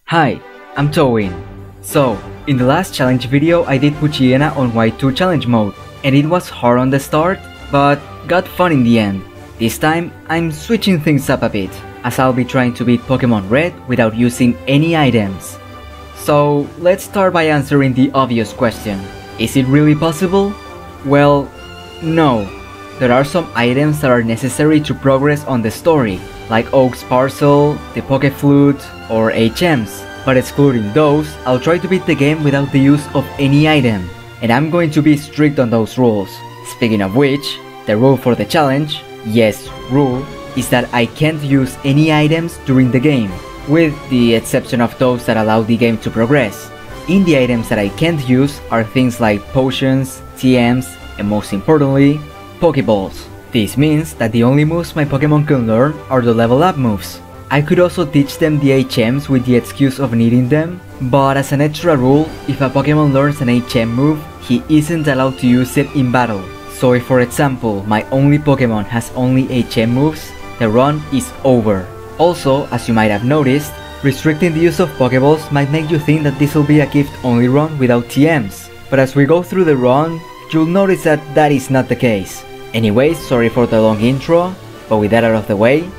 Hi, I'm Towin. So, in the last challenge video I did Poochyena on Y2 challenge mode, and it was hard on the start, but got fun in the end. This time, I'm switching things up a bit, as I'll be trying to beat Pokemon Red without using any items. So, let's start by answering the obvious question. Is it really possible? Well, no. There are some items that are necessary to progress on the story, like Oak's Parcel, the Pokeflute, or HMs. But excluding those, I'll try to beat the game without the use of any item, and I'm going to be strict on those rules. Speaking of which, the rule for the challenge, yes, rule, is that I can't use any items during the game, with the exception of those that allow the game to progress. In the items that I can't use are things like potions, TMs, and most importantly, Pokeballs. This means that the only moves my Pokemon can learn are the level up moves. I could also teach them the HMs with the excuse of needing them, but as an extra rule, if a Pokemon learns an HM move, he isn't allowed to use it in battle. So if for example, my only Pokemon has only HM moves, the run is over. Also, as you might have noticed, restricting the use of Pokeballs might make you think that this will be a gift-only run without TMs. But as we go through the run, you'll notice that that is not the case. Anyways, sorry for the long intro, but with that out of the way,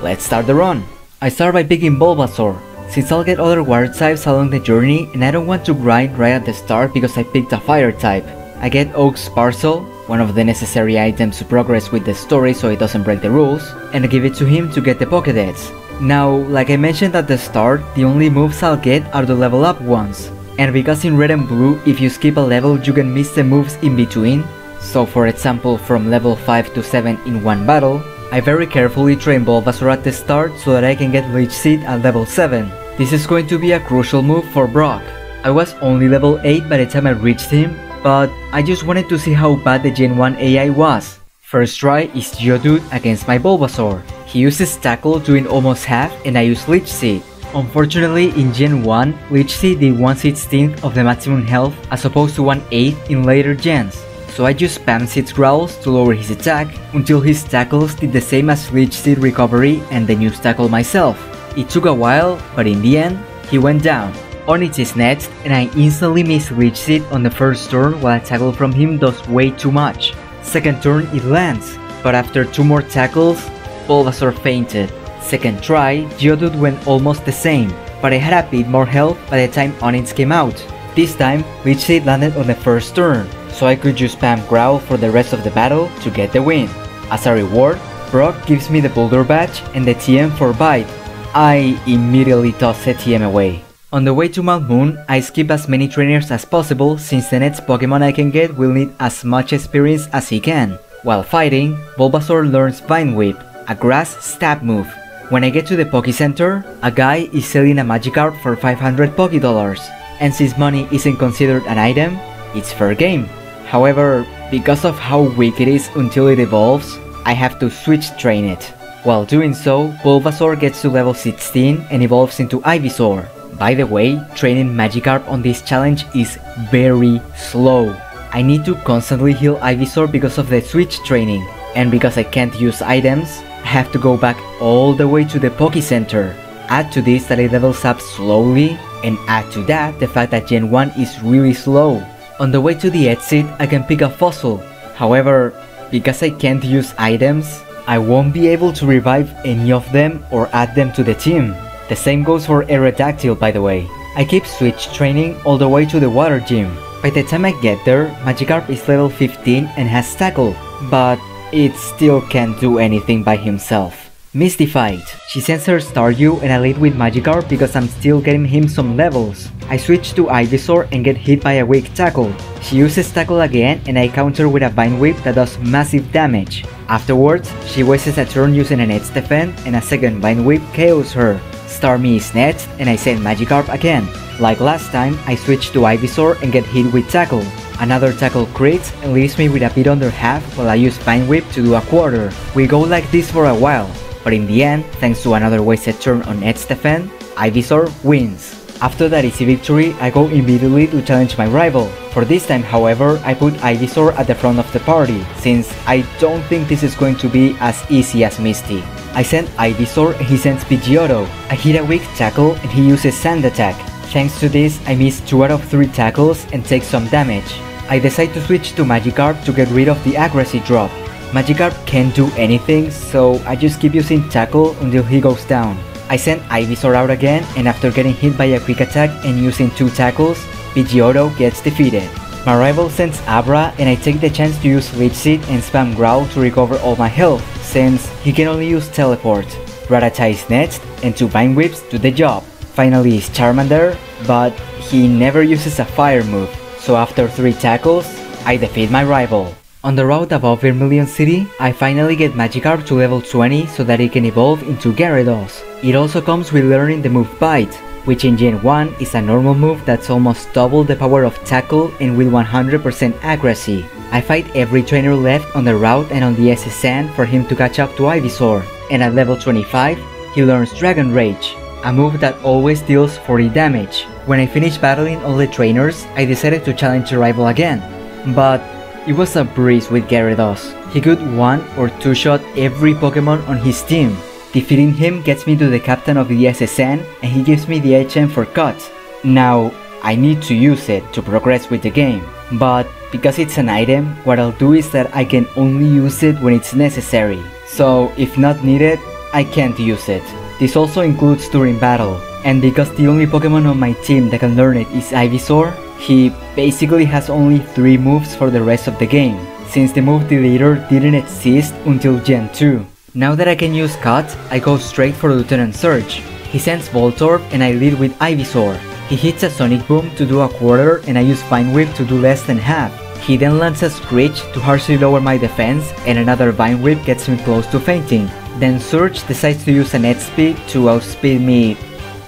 let's start the run. I start by picking Bulbasaur, since I'll get other water types along the journey and I don't want to grind right at the start because I picked a fire type. I get Oak's Parcel, one of the necessary items to progress with the story so it doesn't break the rules, and I give it to him to get the Pokédex. Now, like I mentioned at the start, the only moves I'll get are the level up ones. And because in Red and Blue, if you skip a level you can miss the moves in between. So for example, from level 5 to 7 in one battle, I very carefully train Bulbasaur at the start so that I can get Leech Seed at level 7. This is going to be a crucial move for Brock. I was only level 8 by the time I reached him, but I just wanted to see how bad the Gen 1 AI was. First try is Geodude against my Bulbasaur. He uses Tackle doing almost half and I use Leech Seed. Unfortunately, in Gen 1, Leech Seed did 1/16 of the maximum health as opposed to 1/8 in later gens. So I just spammed Seed's Growls to lower his attack until his tackles did the same as Leech Seed recovery and then used Tackle myself. It took a while, but in the end, he went down. Onix is next, and I instantly missed Leech Seed on the first turn while a tackle from him does way too much. Second turn it lands, but after 2 more tackles, Bulbasaur fainted. Second try, Geodude went almost the same, but I had a bit more health by the time Onix came out. This time, Leech Seed landed on the first turn, so I could just spam Growl for the rest of the battle to get the win. As a reward, Brock gives me the Boulder Badge and the TM for Bite. I immediately toss the TM away. On the way to Mount Moon, I skip as many trainers as possible since the next Pokemon I can get will need as much experience as he can. While fighting, Bulbasaur learns Vine Whip, a grass stab move. When I get to the Poké Center, a guy is selling a Magikarp for 500 Pokédollars, and since money isn't considered an item, it's fair game. However, because of how weak it is until it evolves, I have to switch train it. While doing so, Bulbasaur gets to level 16 and evolves into Ivysaur. By the way, training Magikarp on this challenge is very slow. I need to constantly heal Ivysaur because of the switch training, and because I can't use items, I have to go back all the way to the Poké Center. Add to this that it levels up slowly, and add to that the fact that Gen 1 is really slow. On the way to the exit, I can pick a fossil. However, because I can't use items, I won't be able to revive any of them or add them to the team. The same goes for Aerodactyl, by the way. I keep switch training all the way to the water gym. By the time I get there, Magikarp is level 15 and has Tackle, but it still can't do anything by himself. Mystified. She sends her Staryu and I lead with Magikarp because I'm still getting him some levels. I switch to Ivysaur and get hit by a weak Tackle. She uses Tackle again and I counter with a Vine Whip that does massive damage. Afterwards, she wastes a turn using an Edge Defend and a second Vine Whip KOs her. Starmie is next and I send Magikarp again. Like last time, I switch to Ivysaur and get hit with Tackle. Another Tackle crits and leaves me with a bit under half while I use Vine Whip to do a quarter. We go like this for a while, but in the end, thanks to another wasted turn on Edge Defend, Ivysaur wins. After that easy victory, I go immediately to challenge my rival. For this time, however, I put Ivysaur at the front of the party, since I don't think this is going to be as easy as Misty. I send Ivysaur and he sends Pidgeotto. I hit a weak tackle and he uses Sand Attack. Thanks to this, I miss 2 out of 3 tackles and take some damage. I decide to switch to Magikarp to get rid of the accuracy drop. Magikarp can't do anything, so I just keep using Tackle until he goes down. I send Ivysaur out again, and after getting hit by a quick attack and using 2 tackles, Pidgeotto gets defeated. My rival sends Abra and I take the chance to use Leech Seed and spam Growl to recover all my health, since he can only use Teleport. Rattata is next, and 2 Vine Whips do the job. Finally is Charmander, but he never uses a fire move, so after 3 tackles, I defeat my rival. On the route above Vermilion City, I finally get Magikarp to level 20 so that it can evolve into Gyarados. It also comes with learning the move Bite, which in Gen 1 is a normal move that's almost double the power of Tackle and with 100% accuracy. I fight every trainer left on the route and on the SS Sand for him to catch up to Ivysaur, and at level 25, he learns Dragon Rage, a move that always deals 40 damage. When I finished battling all the trainers, I decided to challenge a rival again, but it was a breeze with Gyarados. He could 1 or 2 shot every Pokemon on his team. Defeating him gets me to the captain of the SSN and he gives me the HM for Cut. Now, I need to use it to progress with the game, but because it's an item, what I'll do is that I can only use it when it's necessary. So if not needed, I can't use it. This also includes during battle, and because the only Pokemon on my team that can learn it is Ivysaur, he basically has only 3 moves for the rest of the game, since the move deleter didn't exist until Gen 2. Now that I can use Cut, I go straight for Lieutenant Surge. He sends Voltorb and I lead with Ivysaur. He hits a Sonic Boom to do a quarter and I use Vine Whip to do less than half. He then lands a Screech to harshly lower my defense and another Vine Whip gets me close to fainting. Then Surge decides to use an Net Speed to outspeed me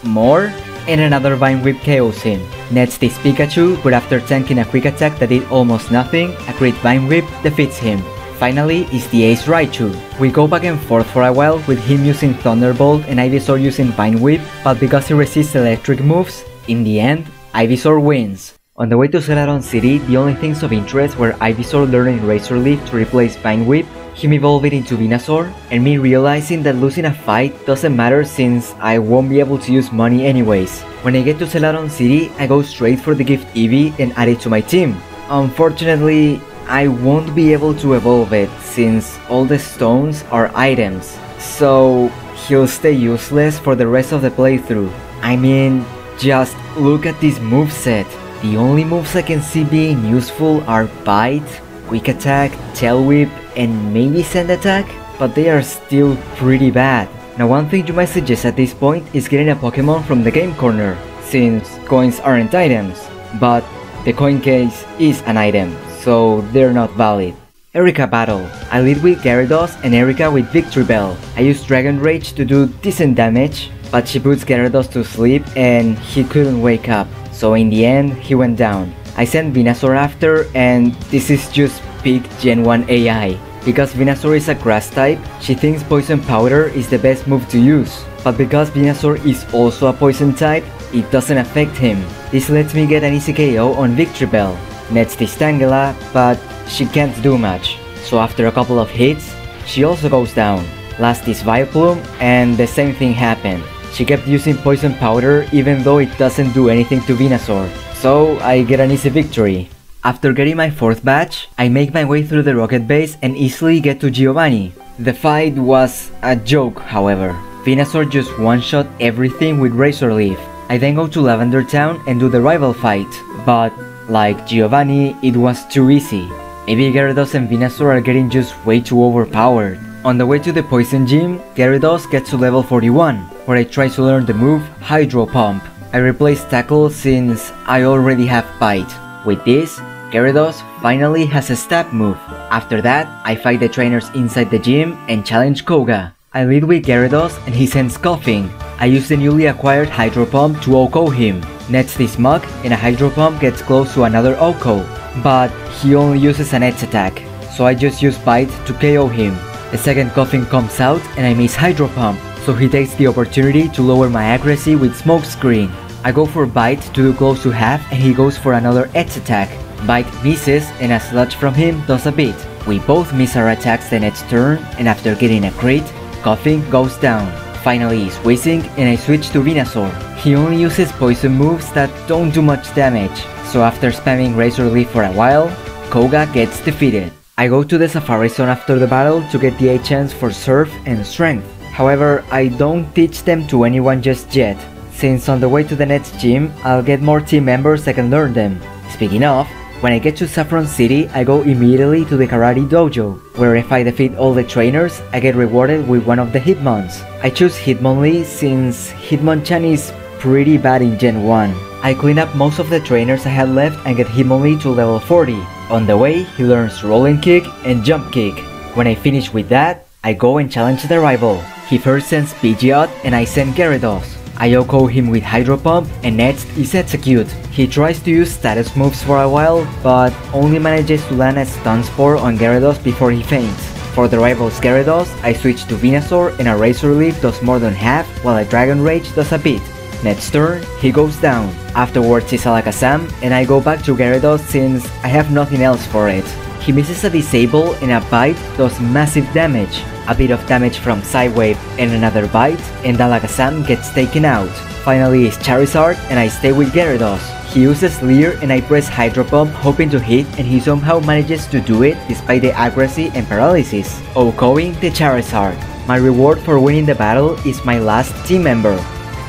more, and another Vine Whip KOs him. Next is Pikachu, but after tanking a quick attack that did almost nothing, a crit Vine Whip defeats him. Finally is the Ace Raichu. We go back and forth for a while with him using Thunderbolt and Ivysaur using Vine Whip, but because he resists electric moves, in the end, Ivysaur wins. On the way to Celadon City, the only things of interest were Ivysaur learning Razor Leaf to replace Vine Whip, him evolving into Venusaur, and me realizing that losing a fight doesn't matter since I won't be able to use money anyways. When I get to Celadon City, I go straight for the gift Eevee and add it to my team. Unfortunately, I won't be able to evolve it since all the stones are items, so he'll stay useless for the rest of the playthrough. I mean, just look at this moveset. The only moves I can see being useful are Bite, Quick Attack, Tail Whip, and maybe Sand Attack, but they are still pretty bad. Now one thing you might suggest at this point is getting a Pokemon from the game corner, since coins aren't items, but the coin case is an item, so they're not valid. Erika battle. I lead with Gyarados and Erika with Victory Bell. I use Dragon Rage to do decent damage, but she puts Gyarados to sleep and he couldn't wake up, so in the end he went down. I sent Venusaur after, and this is just peak Gen 1 AI. Because Venusaur is a grass type, she thinks Poison Powder is the best move to use, but because Venusaur is also a poison type, it doesn't affect him. This lets me get an easy KO on Victory Bell. Next is Tangela, but she can't do much, so after a couple of hits, she also goes down. Last is Vileplume, and the same thing happened. She kept using Poison Powder even though it doesn't do anything to Venusaur, so I get an easy victory. After getting my 4th batch, I make my way through the rocket base and easily get to Giovanni. The fight was a joke, however. Venusaur just one-shot everything with Razor Leaf. I then go to Lavender Town and do the rival fight, but like Giovanni, it was too easy. Maybe Gyarados and Venusaur are getting just way too overpowered. On the way to the Poison Gym, Gyarados gets to level 41, where I try to learn the move Hydro Pump. I replace Tackle since I already have Bite. With this, Gyarados finally has a stab move. After that, I fight the trainers inside the gym and challenge Koga. I lead with Gyarados and he sends Coughing. I use the newly acquired Hydro Pump to OHKO him. Next is Muk and a Hydro Pump gets close to another OHKO, but he only uses an Edge attack, so I just use Bite to KO him. The second Coughing comes out and I miss Hydro Pump, so he takes the opportunity to lower my accuracy with Smokescreen. I go for Bite to do close to half and he goes for another Edge attack. Bite misses and a Sludge from him does a bit. We both miss our attacks the next turn, and after getting a crit, Koffing goes down. Finally he's whizzing and I switch to Venusaur. He only uses poison moves that don't do much damage, so after spamming Razor Leaf for a while, Koga gets defeated. I go to the Safari Zone after the battle to get the HMs for Surf and Strength. However, I don't teach them to anyone just yet, since on the way to the next gym, I'll get more team members that can learn them. Speaking of, when I get to Saffron City, I go immediately to the Karate Dojo, where if I defeat all the trainers, I get rewarded with one of the Hitmons. I choose Hitmonlee since Hitmonchan is pretty bad in Gen 1. I clean up most of the trainers I had left and get Hitmonlee to level 40. On the way, he learns Rolling Kick and Jump Kick. When I finish with that, I go and challenge the rival. He first sends Pidgeot and I send Gyarados. I OHKO him with Hydro Pump and next is Execute. He tries to use status moves for a while, but only manages to land a Stun Spore on Gyarados before he faints. For the rival's Gyarados, I switch to Venusaur and a Razor Leaf does more than half while a Dragon Rage does a bit. Next turn, he goes down. Afterwards is Alakazam and I go back to Gyarados since I have nothing else for it. He misses a Disable and a Bite does massive damage. A bit of damage from Psywave and another Bite and Alakazam gets taken out. Finally is Charizard and I stay with Gyarados. He uses Leer and I press Hydro Pump hoping to hit and he somehow manages to do it despite the accuracy and paralysis. OHKOing the Charizard. My reward for winning the battle is my last team member,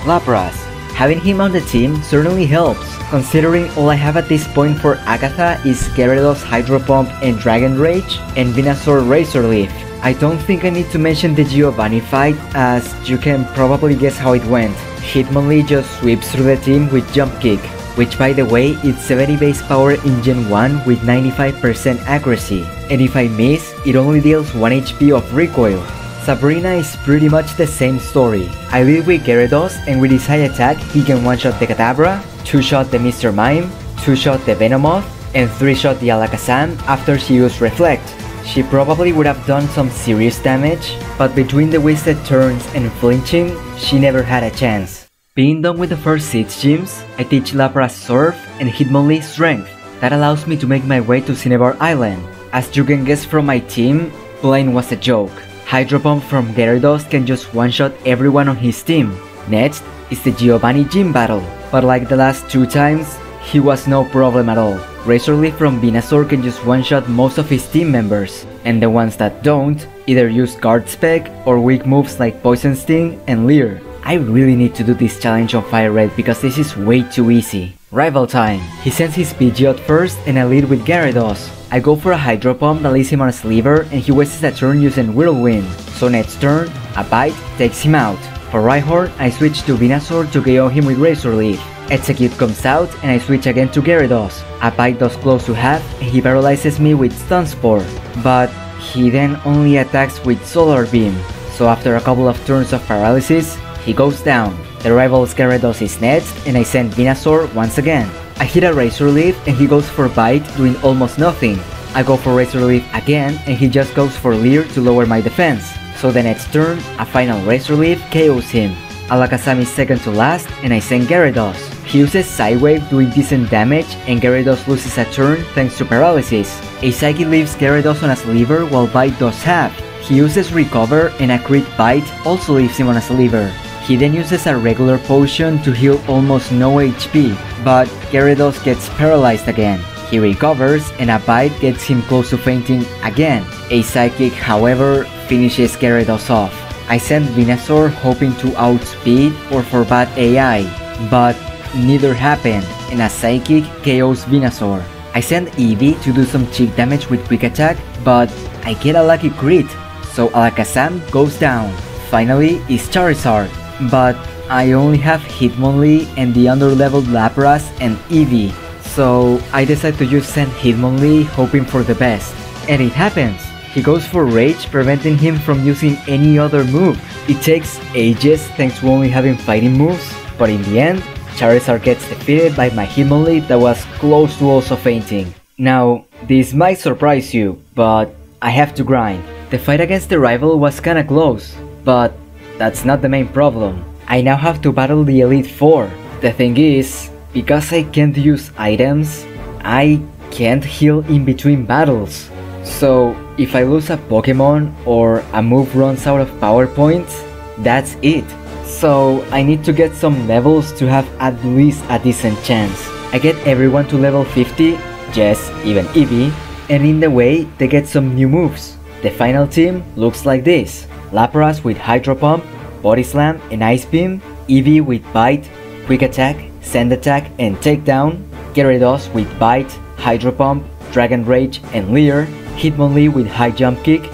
Lapras. Having him on the team certainly helps, considering all I have at this point for Agatha is Gyarados Hydro Pump and Dragon Rage and Venusaur Razor Leaf. I don't think I need to mention the Giovanni fight, as you can probably guess how it went. Hitmonlee just sweeps through the team with Jump Kick, which by the way it's 70 base power in Gen 1 with 95% accuracy, and if I miss, it only deals 1 HP of recoil. Sabrina is pretty much the same story. I lead with Gyarados and with his high attack he can one-shot the Kadabra, 2-shot the Mr. Mime, 2-shot the Venomoth, and 3-shot the Alakazam after she used Reflect. She probably would have done some serious damage, but between the wasted turns and flinching, she never had a chance. Being done with the first 6 gyms, I teach Lapras Surf and Hitmonlee Strength. That allows me to make my way to Cinnabar Island. As you can guess from my team, Blaine was a joke. Hydro Pump from Gyarados can just one-shot everyone on his team. Next is the Giovanni gym battle, but like the last 2 times, he was no problem at all. Razor Leaf from Venusaur can just one-shot most of his team members, and the ones that don't either use Guard Spec or weak moves like Poison Sting and Leer. I really need to do this challenge on Fire Red because this is way too easy. Rival time. He sends his Pidgeot first and I lead with Gyarados. I go for a Hydro Pump that leaves him on a sliver and he wastes a turn using Whirlwind. So next turn, a Bite takes him out. For Rhyhorn, I switch to Venusaur to KO him with Razor Leaf. Execute comes out and I switch again to Gyarados. A Bite does close to half and he paralyzes me with Stun Spore. But he then only attacks with Solar Beam. So after a couple of turns of paralysis, he goes down. The rival's Gyarados is next and I send Venusaur once again. I hit a Razor Leaf and he goes for Bite, doing almost nothing. I go for Razor Leaf again and he just goes for Leer to lower my defense. So the next turn, a final Razor Leaf KOs him. Alakazam is second to last and I send Gyarados. He uses Psywave doing decent damage and Gyarados loses a turn thanks to paralysis. A Psychic leaves Gyarados on a sliver while Bite does half. He uses Recover and a crit Bite also leaves him on a sliver. He then uses a regular potion to heal almost no HP, but Gyarados gets paralyzed again. He recovers and a Bite gets him close to fainting again. A Psychic, however, finishes Gyarados off. I send Venusaur hoping to outspeed or for bad AI, but neither happened and a Psychic KOs Venusaur. I send Eevee to do some cheap damage with Quick Attack, but I get a lucky crit, so Alakazam goes down. Finally is Charizard, but I only have Hitmonlee and the under-leveled Lapras and Eevee, so I decide to just send Hitmonlee hoping for the best. And it happens! He goes for Rage, preventing him from using any other move. It takes ages thanks to only having fighting moves, but in the end, Charizard gets defeated by my Hitmonlee that was close to also fainting. Now, this might surprise you, but I have to grind. The fight against the rival was kinda close, but that's not the main problem. I now have to battle the Elite Four. The thing is, because I can't use items, I can't heal in between battles. So if I lose a Pokemon or a move runs out of power points, that's it. So I need to get some levels to have at least a decent chance. I get everyone to level 50, Jess, even Eevee, and in the way they get some new moves. The final team looks like this: Lapras with Hydro Pump, Body Slam and Ice Beam, Eevee with Bite, Quick Attack, Sand Attack and Takedown, Gyarados with Bite, Hydro Pump, Dragon Rage and Leer, Hitmonlee with High Jump Kick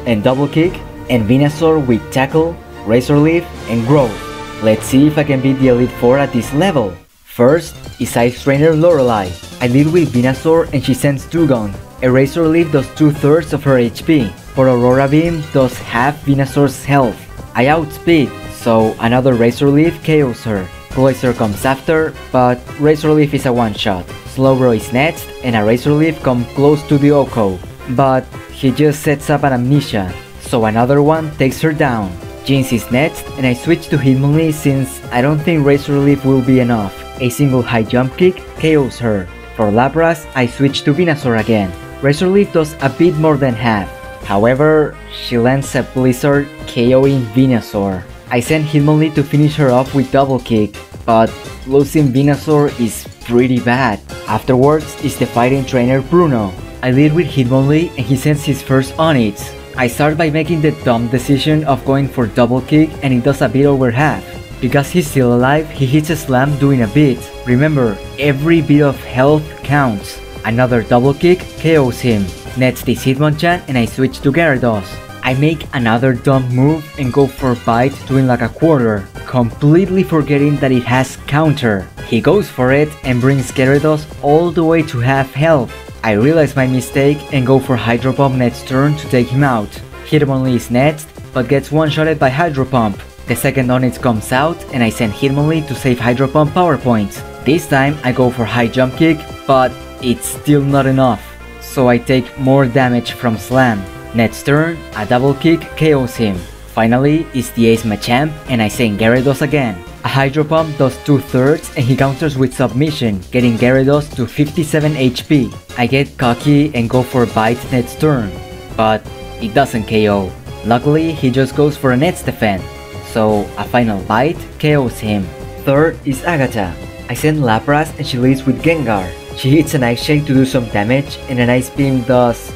and Double Kick, and Venusaur with Tackle, Razor Leaf and Growth. Let's see if I can beat the Elite Four at this level. First is Ice Trainer Lorelei. I lead with Venusaur and she sends Dewgong. A Razor Leaf does 2/3 of her HP, but Aurora Beam does half Venusaur's health. I outspeed, so another Razor Leaf KOs her. Cloyster comes after, but Razor Leaf is a one-shot. Slowbro is next, and a Razor Leaf comes close to the Oko, but he just sets up an Amnesia, so another one takes her down. Jinx is next, and I switch to Hitmonlee since I don't think Razor Leaf will be enough. A single high jump kick KOs her. For Lapras, I switch to Venusaur again. Razor Leaf does a bit more than half. However, she lands a Blizzard KOing Venusaur. I send Hitmonlee to finish her off with Double Kick, but losing Venusaur is pretty bad. Afterwards is the fighting trainer Bruno. I lead with Hitmonlee and he sends his first Onix. I start by making the dumb decision of going for Double Kick and it does a bit over half. Because he's still alive, he hits a slam doing a bit. Remember, every bit of health counts. Another Double Kick KOs him. Next is Hitmonchan and I switch to Gyarados. I make another dumb move and go for Bite doing like a quarter, completely forgetting that it has counter. He goes for it and brings Gyarados all the way to half health. I realize my mistake and go for Hydro Pump next turn to take him out. Hitmonlee is next, but gets one-shotted by Hydro Pump. The second Onix comes out and I send Hitmonlee to save Hydro Pump power points. This time I go for High Jump Kick, but it's still not enough, so I take more damage from Slam. Next turn, a Double Kick KOs him. Finally is the Ace Machamp and I send Gyarados again. A Hydro Pump does 2/3 and he counters with Submission, getting Gyarados to 57 HP. I get cocky and go for Bite next turn, but it doesn't KO. Luckily, he just goes for a Nets Defend, so a final Bite KOs him. Third is Agatha. I send Lapras and she leads with Gengar. She hits an Ice Shake to do some damage and an Ice Beam does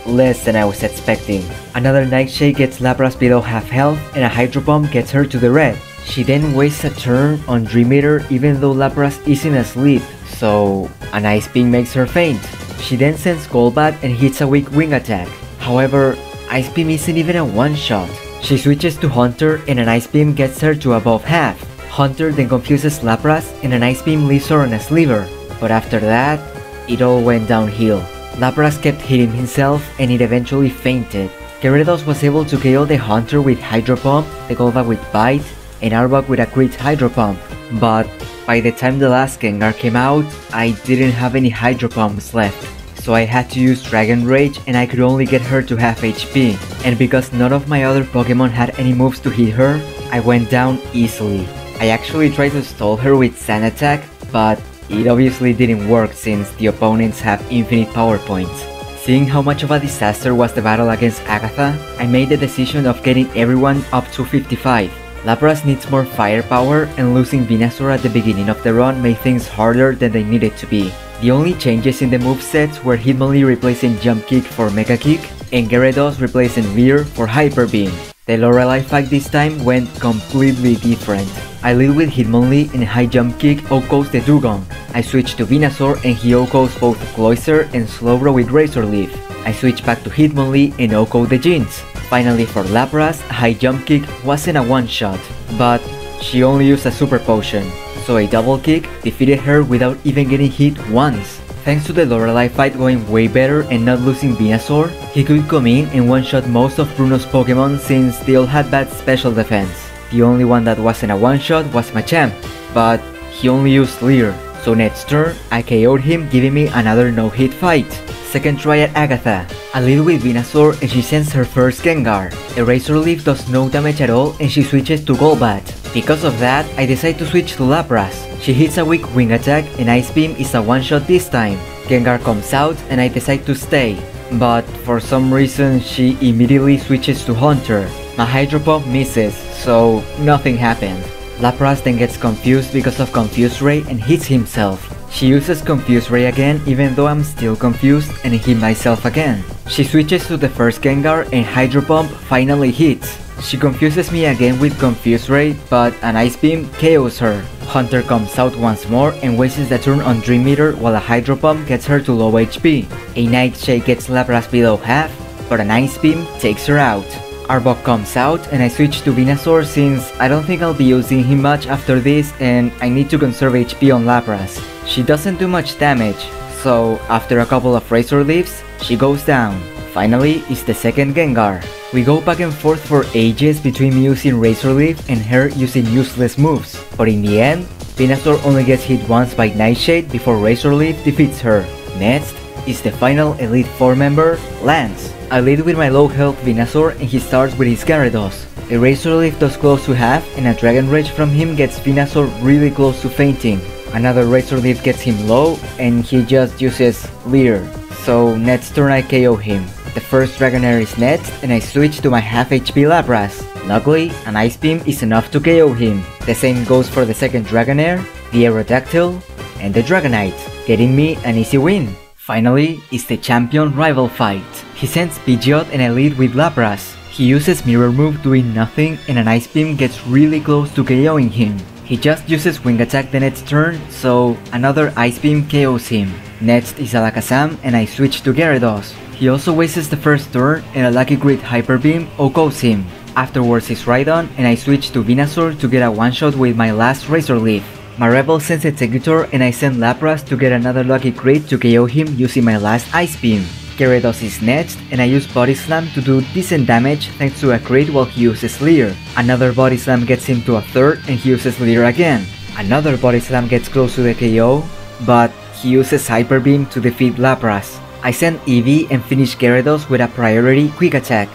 less than I was expecting. Another Nightshade gets Lapras below half health and a Hydro Pump gets her to the red. She then wastes a turn on Dream Eater even though Lapras isn't asleep, so an Ice Beam makes her faint. She then sends Golbat and hits a weak wing attack. However, Ice Beam isn't even a one-shot. She switches to Hunter and an Ice Beam gets her to above half. Hunter then confuses Lapras and an Ice Beam leaves her on a sliver, but after that, it all went downhill. Lapras kept hitting himself and it eventually fainted. Gyarados was able to KO the Hunter with Hydro Pump, the Golbat with Bite, and Arbok with a crit Hydro Pump. But by the time the last Gengar came out, I didn't have any Hydro Pumps left. So I had to use Dragon Rage and I could only get her to half HP. And because none of my other Pokemon had any moves to hit her, I went down easily. I actually tried to stall her with Sand Attack, but it obviously didn't work since the opponents have infinite power points. Seeing how much of a disaster was the battle against Agatha, I made the decision of getting everyone up to 55. Lapras needs more firepower and losing Venusaur at the beginning of the run made things harder than they needed to be. The only changes in the movesets were Hitmonlee replacing Jump Kick for Mega Kick and Gyarados replacing Leer for Hyper Beam. The Lorelei fight this time went completely different. I lead with Hitmonlee and High Jump Kick OHKOs the Dewgong. I switch to Venusaur and he OHKOs both Cloyster and Slowbro with Razor Leaf. I switch back to Hitmonlee and OHKO the Jinx. Finally for Lapras, High Jump Kick wasn't a one-shot, but she only used a Super Potion, so a Double Kick defeated her without even getting hit once. Thanks to the Lorelei fight going way better and not losing Venusaur, he could come in and one-shot most of Bruno's Pokemon since they all had bad special defense. The only one that wasn't a one-shot was Machamp, but he only used Leer, so next turn I KO'd him, giving me another no-hit fight. Second try at Agatha. I lead with Venusaur and she sends her first Gengar. A Razor Leaf does no damage at all and she switches to Golbat. Because of that, I decide to switch to Lapras. She hits a weak wing attack and Ice Beam is a one-shot this time. Gengar comes out and I decide to stay. but for some reason she immediately switches to Hunter. My Hydro Pump misses, so nothing happened. Lapras then gets confused because of Confuse Ray and hits himself. She uses Confuse Ray again even though I'm still confused and hit myself again. She switches to the first Gengar and Hydro Pump finally hits. She confuses me again with Confuse Ray, but an Ice Beam KOs her. Hunter comes out once more and wastes the turn on Dream Meter while a Hydro Pump gets her to low HP. A Nightshade gets Lapras below half, but an Ice Beam takes her out. Arbok comes out and I switch to Venusaur since I don't think I'll be using him much after this and I need to conserve HP on Lapras. She doesn't do much damage, so after a couple of Razor Leafs, she goes down. Finally is the second Gengar. We go back and forth for ages between me using Razor Leaf and her using useless moves, but in the end, Venusaur only gets hit once by Nightshade before Razor Leaf defeats her. Next is the final Elite Four member, Lance. I lead with my low health Venusaur and he starts with his Gyarados. A Razor Leaf does close to half and a Dragon Rage from him gets Venusaur really close to fainting. Another Razor Leaf gets him low and he just uses Leer. So next turn I KO him. The first Dragonair is next and I switch to my half HP Lapras. Luckily, an Ice Beam is enough to KO him. The same goes for the second Dragonair, the Aerodactyl, and the Dragonite, getting me an easy win. Finally is the champion rival fight. He sends Pidgeot and I lead with Lapras. He uses Mirror Move doing nothing and an Ice Beam gets really close to KOing him. He just uses Wing Attack the next turn, so another Ice Beam KOs him. Next is Alakazam and I switch to Gyarados. He also wastes the first turn and a Lucky Grid Hyper Beam OHKOs him. Afterwards is Rhydon and I switch to Venusaur to get a one-shot with my last Razor Leaf. My Rebel sends Exeggutor and I send Lapras to get another Lucky Grid to KO him using my last Ice Beam. Gyarados is next and I use Body Slam to do decent damage thanks to a crit while he uses Leer. Another Body Slam gets him to a third and he uses Leer again. Another Body Slam gets close to the KO, but he uses Hyper Beam to defeat Lapras. I send Eevee and finish Gyarados with a priority Quick Attack.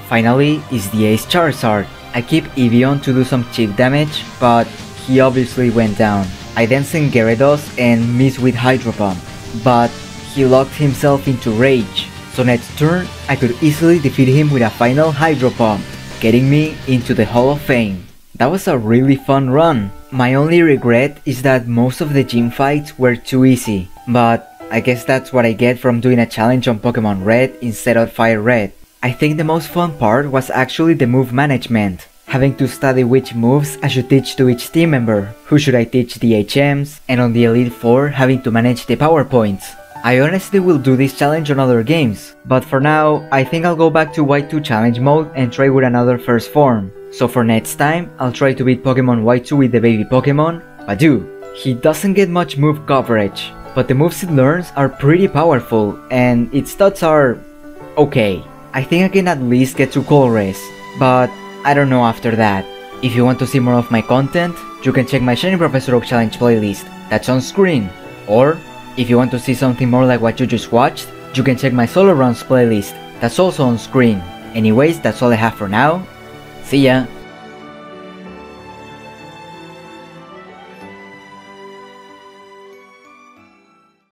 Finally is the Ace Charizard. I keep Eevee on to do some cheap damage, but he obviously went down. I then send Gyarados and miss with Hydro Pump, but he locked himself into Rage, so next turn I could easily defeat him with a final Hydro Pump, getting me into the Hall of Fame. That was a really fun run. My only regret is that most of the gym fights were too easy, but I guess that's what I get from doing a challenge on Pokemon Red instead of Fire Red. I think the most fun part was actually the move management. Having to study which moves I should teach to each team member, who should I teach the HMs, and on the Elite Four having to manage the PowerPoints. I honestly will do this challenge on other games, but for now, I think I'll go back to Y2 challenge mode and try with another first form. So for next time, I'll try to beat Pokemon Y2 with the baby Pokemon, Padu. He doesn't get much move coverage, but the moves it learns are pretty powerful, and its stats are okay. I think I can at least get to Colress, but I don't know after that. If you want to see more of my content, you can check my Shiny Professor Oak Challenge playlist, that's on screen. Or, if you want to see something more like what you just watched, you can check my Solo Runs playlist, that's also on screen. Anyways, that's all I have for now. See ya!